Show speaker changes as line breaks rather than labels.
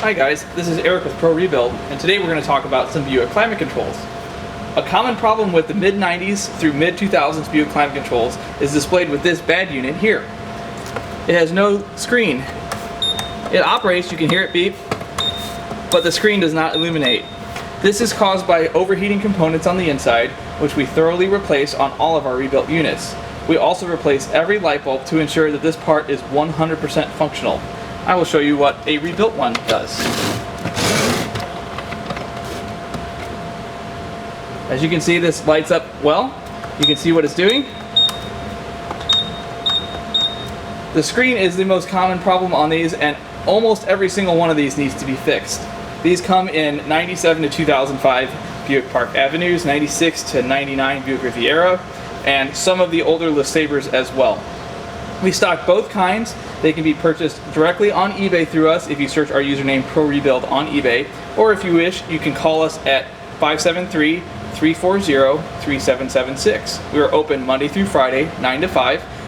Hi guys, this is Eric with Pro Rebuild, and today we're going to talk about some Buick climate controls. A common problem with the mid-90s through mid-2000s Buick climate controls is displayed with this bad unit here. It has no screen. It operates, you can hear it beep, but the screen does not illuminate. This is caused by overheating components on the inside, which we thoroughly replace on all of our rebuilt units. We also replace every light bulb to ensure that this part is 100% functional. I will show you what a rebuilt one does. As you can see, this lights up well. You can see what it's doing. The screen is the most common problem on these, and almost every single one of these needs to be fixed. These come in 97 to 2005 Buick Park Avenues, 96 to 99 Buick Riviera, and some of the older Lesabres as well. We stock both kinds. They can be purchased directly on eBay through us if you search our username Pro Rebuild on eBay, or if you wish, you can call us at 573-340-3776. We are open Monday through Friday, 9 to 5.